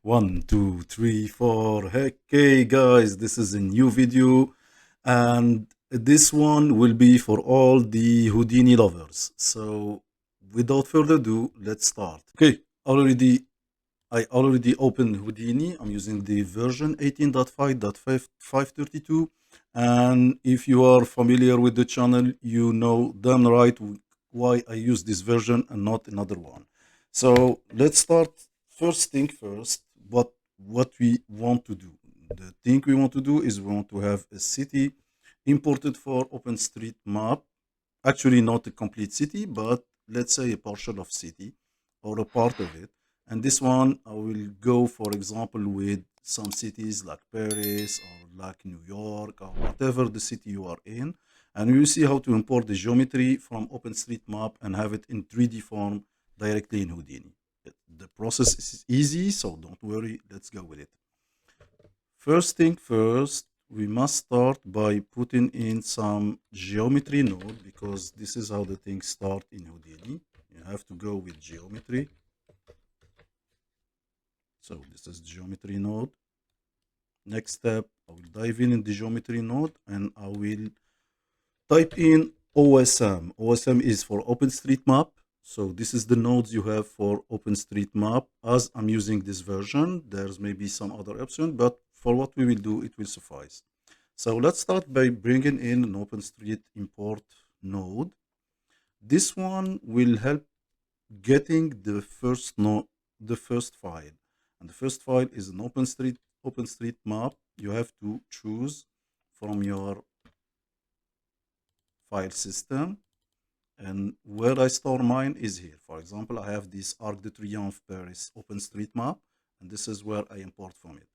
One, two, three, four. Okay, guys, this is a new video, and this one will be for all the Houdini lovers. So, without further ado, let's start. Okay, I already opened Houdini. I'm using the version 18.5.532, and if you are familiar with the channel, you know damn right why I use this version and not another one. So let's start. First thing first, what we want to do. The thing we want to do is we want to have a city imported for OpenStreetMap. Actually, not a complete city, but let's say a portion of city or a part of it. And this one, I will go, for example, with some cities like Paris or like New York or whatever the city you are in. And you see how to import the geometry from OpenStreetMap and have it in 3D form directly in Houdini. The process is easy, so don't worry. Let's go with it. First thing first, we must start by putting in some geometry node because this is how the things start in Houdini. You have to go with geometry. So this is geometry node. Next step, I will dive in the geometry node and I will type in OSM. OSM is for OpenStreetMap. So this is the nodes you have for OpenStreetMap. As I'm using this version, there's maybe some other option, but for what we will do, it will suffice. So let's start by bringing in an OpenStreet import node. This one will help getting the first node, the first file. And the first file is an OpenStreetMap. You have to choose from your file system. And where I store mine is here. For example, I have this Arc de Triomphe Paris OpenStreetMap, and this is where I import from it.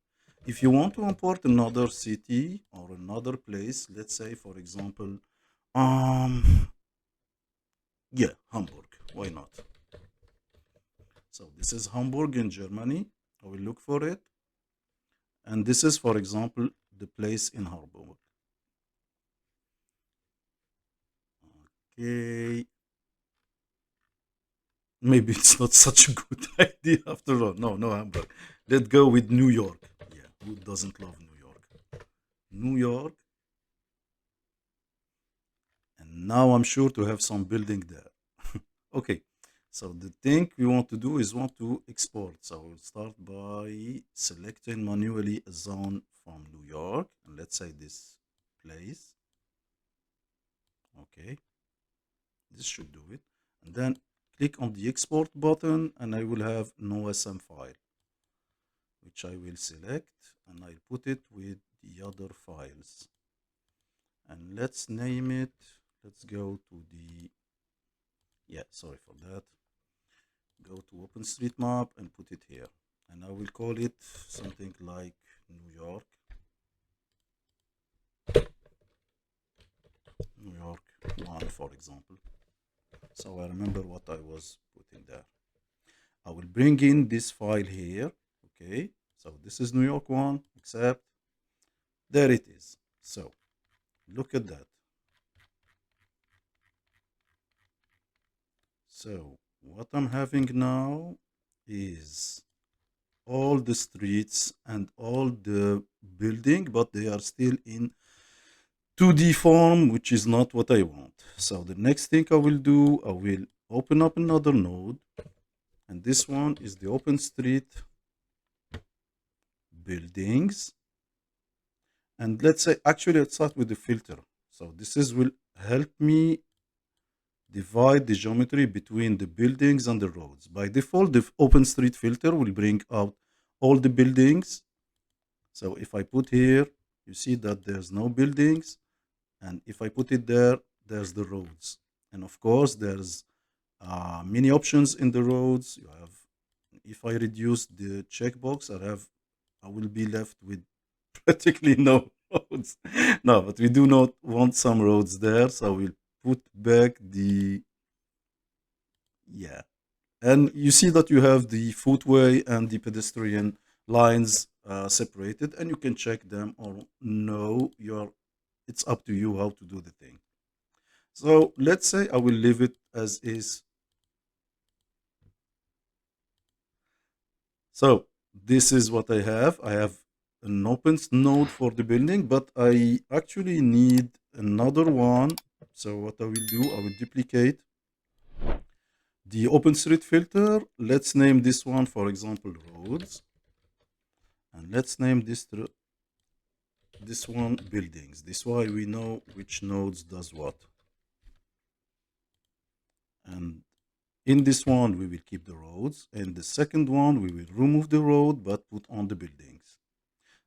If you want to import another city or another place, let's say, for example, yeah, Hamburg. Why not? So this is Hamburg in Germany. I will look for it. And this is, for example, the place in Hamburg. Okay. Maybe it's not such a good idea after all. No, Hamburg. Let's go with New York. Yeah, who doesn't love New York? New York. And now I'm sure to have some building there. Okay. So the thing we want to do is want to export. So we'll start by selecting manually a zone from New York. And let's say this place. Okay. This should do it. And then click on the export button and I will have an OSM file, which I will select and I'll put it with the other files. And let's name it. Let's go to the, yeah, sorry for that. Go to OpenStreetMap and put it here. And I will call it something like New York. New York 1, for example. So I remember what I was putting there. I will bring in this file here. Okay, so this is New York 1, except there it is. So look at that. So what I'm having now is all the streets and all the building, but they are still in 2D form, which is not what I want. So the next thing I will do, I will open up another node, and this one is the OpenStreet buildings. And let's say, actually, let's start with the filter. So this is will help me divide the geometry between the buildings and the roads. By default, the OpenStreet filter will bring out all the buildings. So if I put here, you see that there's no buildings. And if I put it there, there's the roads. And of course, there's many options in the roads. You have, if I reduce the checkbox, I will be left with practically no roads. No, but we do not want some roads there, so we'll put back the, yeah. And you see that you have the footway and the pedestrian lines separated, and you can check them or no. It's up to you how to do the thing. So let's say I will leave it as is. So this is what I have. I have an open node for the building, but I actually need another one. So what I will do, I will duplicate the OpenStreet filter. Let's name this one, for example, roads, and let's name this one buildings. This way we know which nodes does what. And in this one, we will keep the roads. And the second one, we will remove the road, but put on the buildings.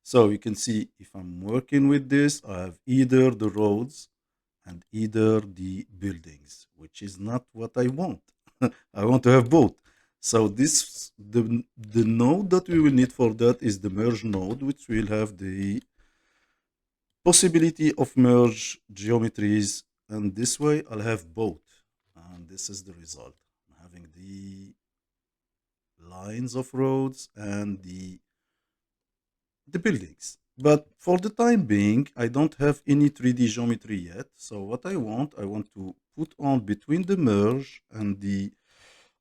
So you can see if I'm working with this, I have either the roads and either the buildings, which is not what I want. I want to have both. So the node that we will need for that is the merge node, which will have the possibility of merge geometries, and this way I'll have both. And this is the result. I'm having the lines of roads and the buildings. But for the time being, I don't have any 3D geometry yet. So what I want to put on between the merge and the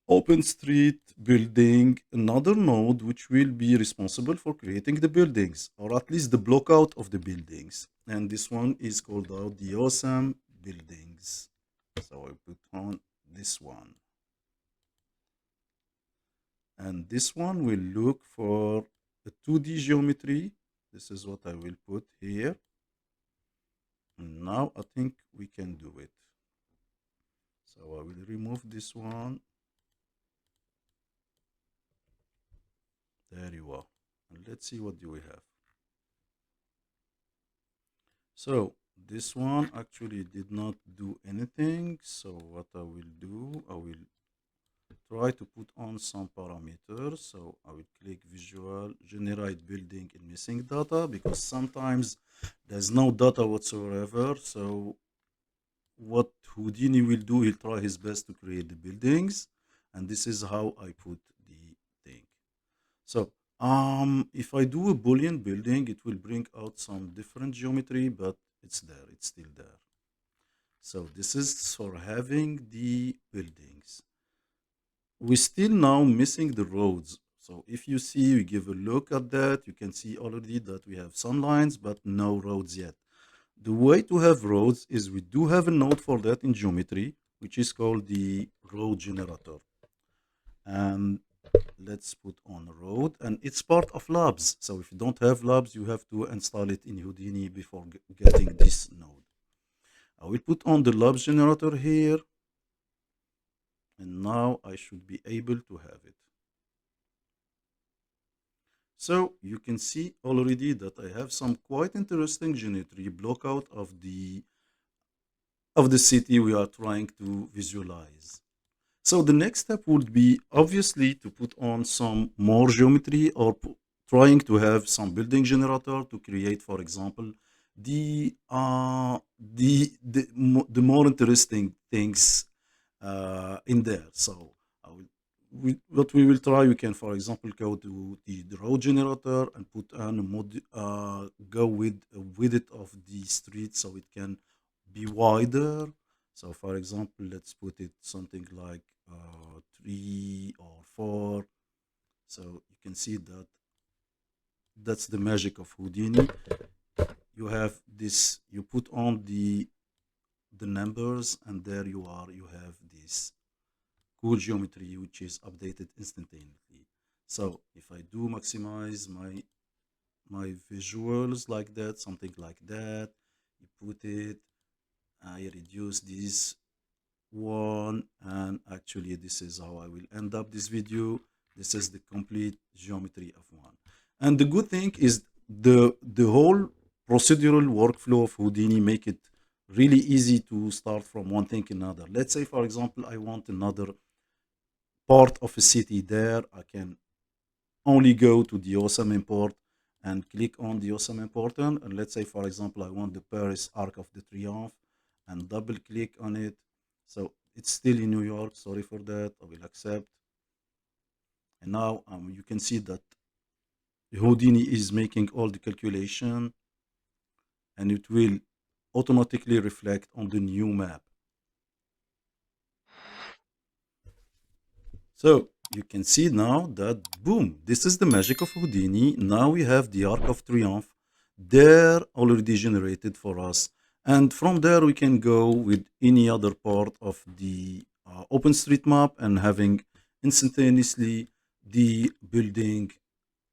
OpenStreet building another node which will be responsible for creating the buildings, or at least the block out of the buildings. And this one is called out the awesome buildings. So I put on this one. And this one will look for a 2D geometry. This is what I will put here. And now I think we can do it. So I will remove this one. There you are. And let's see what do we have. So this one actually did not do anything. So what I will do, I will try to put on some parameters. So I will click visual, generate building in missing data, because sometimes there's no data whatsoever. So what Houdini will do, he'll try his best to create the buildings, and this is how I put the thing. So if I do a Boolean building, it will bring out some different geometry, but it's there, it's still there. So this is for having the buildings. We're still now missing the roads. So if you see, we give a look at that, you can see already that we have some lines, but no roads yet. The way to have roads is we do have a node for that in geometry, which is called the road generator. And let's put on road, and it's part of labs. So if you don't have labs, you have to install it in Houdini before getting this node. I will put on the labs generator here, and now I should be able to have it. So you can see already that I have some quite interesting geometry block out of the city we are trying to visualize. So the next step would be obviously to put on some more geometry, or trying to have some building generator to create, for example, the more interesting things in there. So what we will try, we can, for example, go to the road generator and put on a mod, go with a width of the street so it can be wider. So for example, let's put it something like 3 or 4. So you can see that that's the magic of Houdini. You have this, you put on the numbers, and there you are, you have this cool geometry which is updated instantaneously. So if I do maximize my visuals like that, something like that, you put it, I reduce this one, and actually this is how I will end up this video. This is the complete geometry of one. And the good thing is the whole procedural workflow of Houdini make it really easy to start from one thing to another. Let's say, for example, I want another part of a city there. I can only go to the awesome import and click on the awesome import. And let's say, for example, I want the Paris Arc of the Triomphe, and double click on it. So it's still in New York. Sorry for that. I will accept. And now you can see that Houdini is making all the calculation, and it will automatically reflect on the new map. So you can see now that, boom, this is the magic of Houdini. Now we have the Arc of Triumph there already generated for us. And from there, we can go with any other part of the OpenStreetMap and having instantaneously the building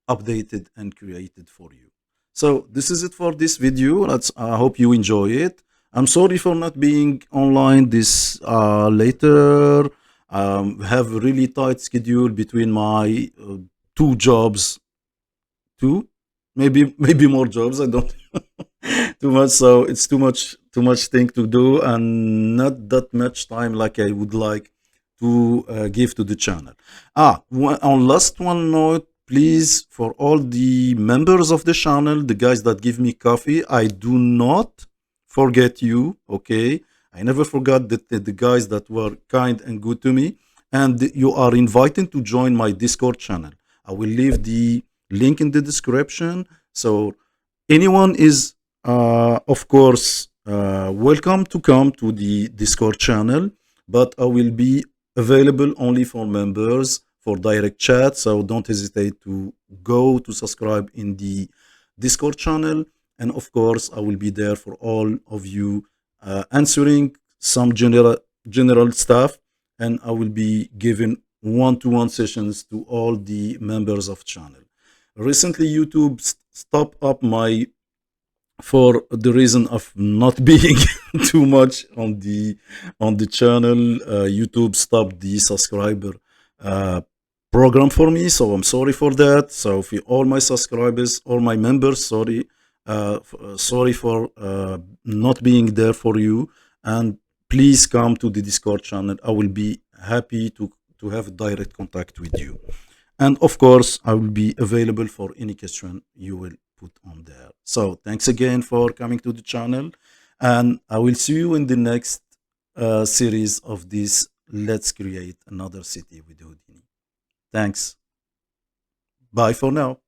updated and created for you. So this is it for this video. I hope you enjoy it. I'm sorry for not being online this later. Have a really tight schedule between my two jobs, two, maybe more jobs. I don't too much. So it's too much thing to do, and not that much time like I would like to give to the channel. On last one note, please, for all the members of the channel, the guys that give me coffee, I do not forget you. Okay, I never forgot the guys that were kind and good to me, and you are invited to join my Discord channel. I will leave the link in the description. So anyone is, of course, welcome to come to the Discord channel, but I will be available only for members for direct chat. So don't hesitate to go to subscribe in the Discord channel. And of course, I will be there for all of you, answering some general stuff, and I will be giving one-to-one sessions to all the members of channel. Recently, YouTube stopped up my, for the reason of not being too much on the channel. YouTube stopped the subscriber program for me, so I'm sorry for that. So for all my subscribers, all my members, sorry for not being there for you, and please come to the Discord channel. I will be happy to have direct contact with you. And of course, I will be available for any question you will put on there. So thanks again for coming to the channel. And I will see you in the next series of this Let's Create Another City with Houdini. Thanks. Bye for now.